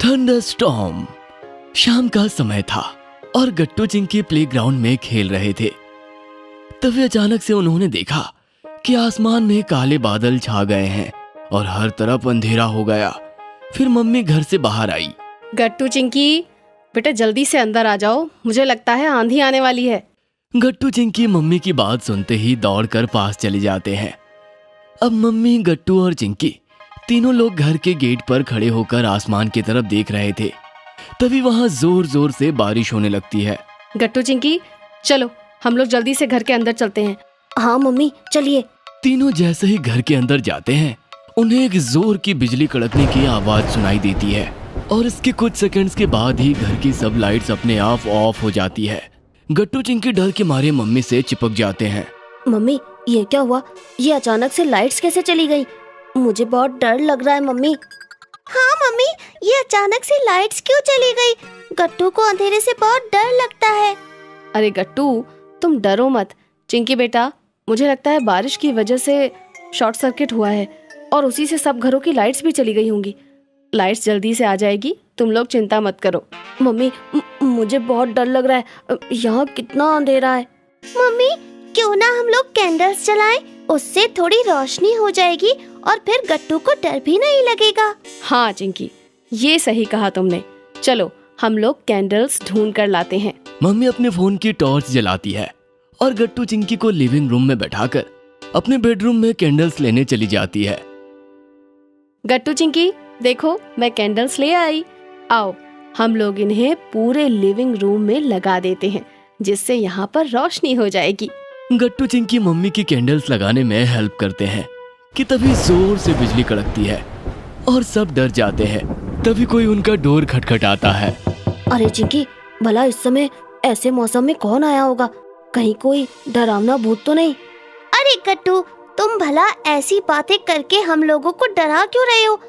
Thunderstorm. शाम का समय था और गट्टू चिंकी प्लेग्राउंड में खेल रहे थे। तभी अचानक से उन्होंने देखा कि आसमान में काले बादल छा गए हैं और हर तरफ अंधेरा हो गया। फिर मम्मी घर से बाहर आई। गट्टू चिंकी, बेटा जल्दी से अंदर आ जाओ, मुझे लगता है आंधी आने वाली है। गट्टू चिंकी मम्मी की बात सुनते ही दौड़कर पास चले जाते हैं। अब मम्मी, गट्टू और चिंकी तीनों लोग घर के गेट पर खड़े होकर आसमान की तरफ देख रहे थे। तभी वहां जोर जोर से बारिश होने लगती है। गट्टू चिंकी, चलो हम लोग जल्दी से घर के अंदर चलते हैं। हाँ मम्मी, चलिए। तीनों जैसे ही घर के अंदर जाते हैं, उन्हें एक जोर की बिजली कड़कने की आवाज सुनाई देती है और इसके कुछ सेकंड्स के बाद ही घर की सब लाइट्स अपने आप ऑफ हो जाती है। गट्टू चिंकी डर के मारे मम्मी से चिपक जाते हैं। मम्मी, ये क्या हुआ? ये अचानक से लाइट्स कैसे चली गई? मुझे बहुत डर लग रहा है मम्मी। हाँ मम्मी, ये अचानक से लाइट्स क्यों चली गई? गट्टू को अंधेरे से बहुत डर लगता है। अरे गट्टू, तुम डरो मत। चिंकी बेटा, मुझे लगता है बारिश की वजह से शॉर्ट सर्किट हुआ है और उसी से सब घरों की लाइट्स भी चली गई होंगी। लाइट्स जल्दी से आ जाएगी, तुम लोग चिंता मत करो। मम्मी, मुझे बहुत डर लग रहा है। यहाँ कितना अंधेरा है। मम्मी, क्यों ना हम लोग कैंडल्स जलाएं? उससे थोड़ी रोशनी हो जाएगी और फिर गट्टू को डर भी नहीं लगेगा। हाँ चिंकी, ये सही कहा तुमने। चलो हम लोग कैंडल्स ढूंढ कर लाते हैं। मम्मी अपने फोन की टॉर्च जलाती है और गट्टू चिंकी को लिविंग रूम में बैठाकर अपने बेडरूम में कैंडल्स लेने चली जाती है। गट्टू चिंकी, देखो मैं कैंडल्स ले आई। आओ हम लोग इन्हें पूरे लिविंग रूम में लगा देते हैं, जिससे यहाँ पर रोशनी हो जाएगी। गट्टू चिंकी मम्मी की कैंडल्स लगाने में हेल्प करते हैं कि तभी जोर से बिजली कड़कती है और सब डर जाते हैं। तभी कोई उनका डोर खटखटाता है। अरे चिंकी, भला इस समय ऐसे मौसम में कौन आया होगा? कहीं कोई डरावना भूत तो नहीं? अरे गट्टू, तुम भला ऐसी बातें करके हम लोगों को डरा क्यों रहे हो?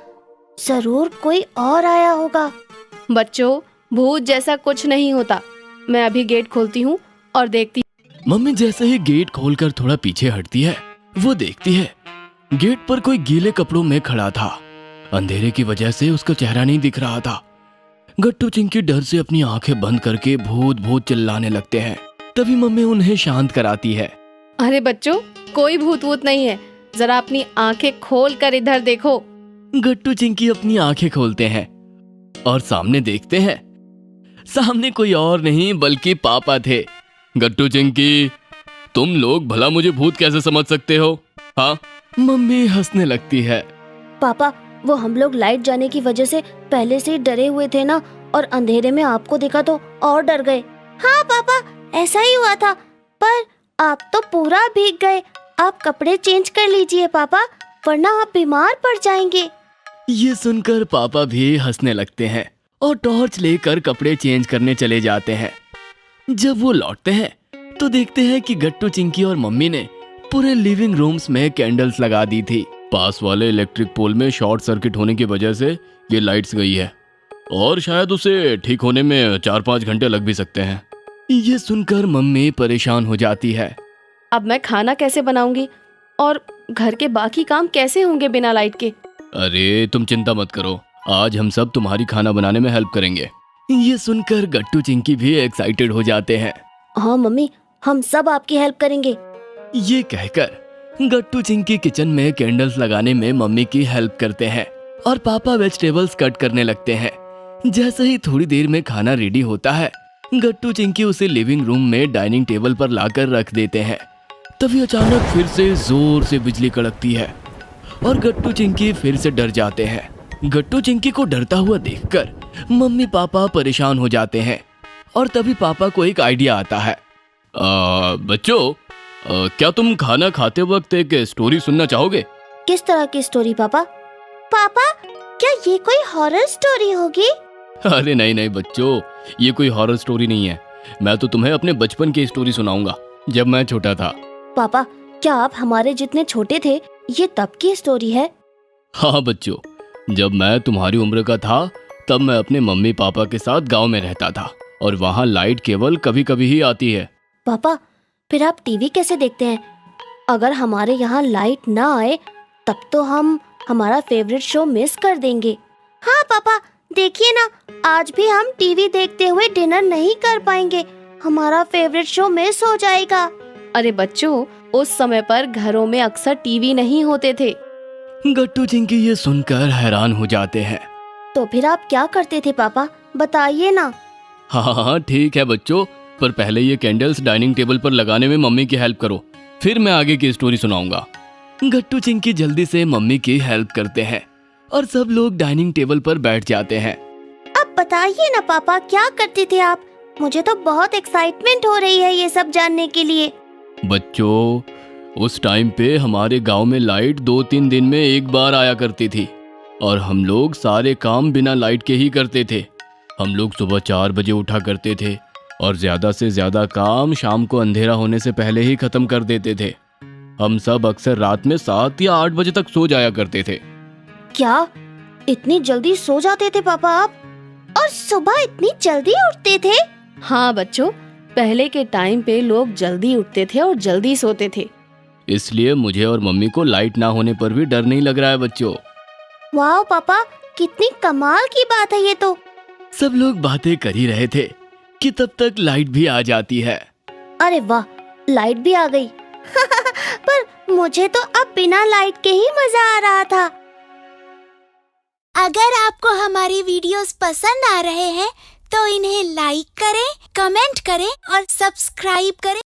जरूर कोई और आया होगा। बच्चों, भूत जैसा कुछ नहीं होता। मैं अभी गेट खोलती हूँ और देखती। मम्मी जैसे ही गेट खोलकर थोड़ा पीछे हटती है, वो देखती है गेट पर कोई गीले कपड़ों में खड़ा था। अंधेरे की वजह से उसका चेहरा नहीं दिख रहा था। गट्टू चिंकी डर से अपनी आंखें बंद करके भूत भूत चिल्लाने लगते हैं। तभी मम्मी उन्हें शांत कराती है। अरे बच्चों, कोई भूत वूत नहीं है, जरा अपनी आंखें खोल कर इधर देखो। गट्टू चिंकी अपनी आंखें खोलते हैं और सामने देखते हैं। सामने कोई और नहीं बल्कि पापा थे। गट्टू चिंकी, तुम लोग भला मुझे भूत कैसे समझ सकते हो? हाँ? मम्मी हंसने लगती है। पापा, वो हम लोग लाइट जाने की वजह से पहले से ही डरे हुए थे ना, और अंधेरे में आपको देखा तो और डर गए। हाँ पापा, ऐसा ही हुआ था, पर आप तो पूरा भीग गए। आप कपड़े चेंज कर लीजिए पापा, वरना आप बीमार पड़ जाएंगे। ये सुनकर पापा भी हंसने लगते हैं और टॉर्च लेकर कपड़े चेंज करने चले जाते हैं। जब वो लौटते हैं तो देखते हैं कि गट्टू चिंकी और मम्मी ने पूरे लिविंग रूम्स में कैंडल्स लगा दी थी। पास वाले इलेक्ट्रिक पोल में शॉर्ट सर्किट होने की वजह से ये लाइट्स गई है और शायद उसे ठीक होने में 4-5 घंटे लग भी सकते हैं। ये सुनकर मम्मी परेशान हो जाती है। अब मैं खाना कैसे बनाऊंगी और घर के बाकी काम कैसे होंगे बिना लाइट के? अरे तुम चिंता मत करो, आज हम सब तुम्हारी खाना बनाने में हेल्प करेंगे। ये सुनकर गट्टू चिंकी भी एक्साइटेड हो जाते हैं। हाँ मम्मी, हम सब आपकी हेल्प करेंगे। ये कहकर गट्टू चिंकी किचन में कैंडल्स लगाने में मम्मी की हेल्प करते हैं और पापा वेजिटेबल्स कट करने लगते हैं। जैसे ही थोड़ी देर में खाना रेडी होता है, गट्टू चिंकी उसे लिविंग रूम में डाइनिंग टेबल पर लाकर रख देते हैं। तभी अचानक फिर से जोर से बिजली कड़कती है और गट्टू चिंकी फिर से डर जाते हैं। गट्टू चिंकी को डरता हुआ देखकर मम्मी पापा परेशान हो जाते हैं और तभी पापा को एक आइडिया आता है। बच्चों, क्या तुम खाना खाते वक्त एक स्टोरी सुनना चाहोगे? किस तरह की स्टोरी पापा? पापा, क्या ये कोई हॉरर स्टोरी होगी? अरे नहीं नहीं बच्चों, ये कोई हॉरर स्टोरी नहीं है। मैं तो तुम्हें अपने बचपन की स्टोरी सुनाऊंगा, जब मैं छोटा था। पापा, क्या आप हमारे जितने छोटे थे? ये तब की स्टोरी है? हाँ बच्चों, जब मैं तुम्हारी उम्र का था तब मैं अपने मम्मी पापा के साथ गांव में रहता था और वहाँ लाइट केवल कभी कभी ही आती है। पापा, फिर आप टीवी कैसे देखते हैं? अगर हमारे यहाँ लाइट ना आए तब तो हम हमारा फेवरेट शो मिस कर देंगे। हाँ पापा, देखिए ना, आज भी हम टीवी देखते हुए डिनर नहीं कर पाएंगे। हमारा फेवरेट शो मिस हो जाएगा। अरे बच्चों, उस समय पर घरों में अक्सर टीवी नहीं होते थे। गट्टू चिंकी ये सुनकर हैरान हो जाते हैं। तो फिर आप क्या करते थे पापा, बताइए ना। हाँ ठीक है बच्चों, पर पहले ये कैंडल्स डाइनिंग टेबल पर लगाने में मम्मी की हेल्प करो, फिर मैं आगे की स्टोरी सुनाऊंगा। गट्टू चिंकी जल्दी से मम्मी की हेल्प करते हैं और सब लोग डाइनिंग टेबल पर बैठ जाते हैं। अब बताइए ना पापा, क्या करते थे आप? मुझे तो बहुत एक्साइटमेंट हो रही है ये सब जानने के लिए। बच्चों, उस टाइम पे हमारे गांव में लाइट 2-3 दिन में एक बार आया करती थी और हम लोग सारे काम बिना लाइट के ही करते थे। हम लोग सुबह 4 बजे उठा करते थे और ज़्यादा से ज़्यादा काम शाम को अंधेरा होने से पहले ही ख़त्म कर देते थे। हम सब अक्सर रात में 7 या 8 बजे तक सो जाया करते थे। क्या इतनी जल्दी सो जाते थे पापा आप? और सुबह इतनी जल्दी उठते थे? हाँ बच्चों, पहले के टाइम पे लोग जल्दी उठते थे और जल्दी सोते थे। इसलिए मुझे और मम्मी को लाइट ना होने पर भी डर नहीं लग रहा है बच्चों। वाह पापा, कितनी कमाल की बात है ये तो। सब लोग बातें कर ही रहे थे कि तब तक लाइट भी आ जाती है। अरे वाह, लाइट भी आ गई। पर मुझे तो अब बिना लाइट के ही मजा आ रहा था। अगर आपको हमारी वीडियोस पसंद आ रहे हैं तो इन्हें लाइक करें, कमेंट करें और सब्सक्राइब करें।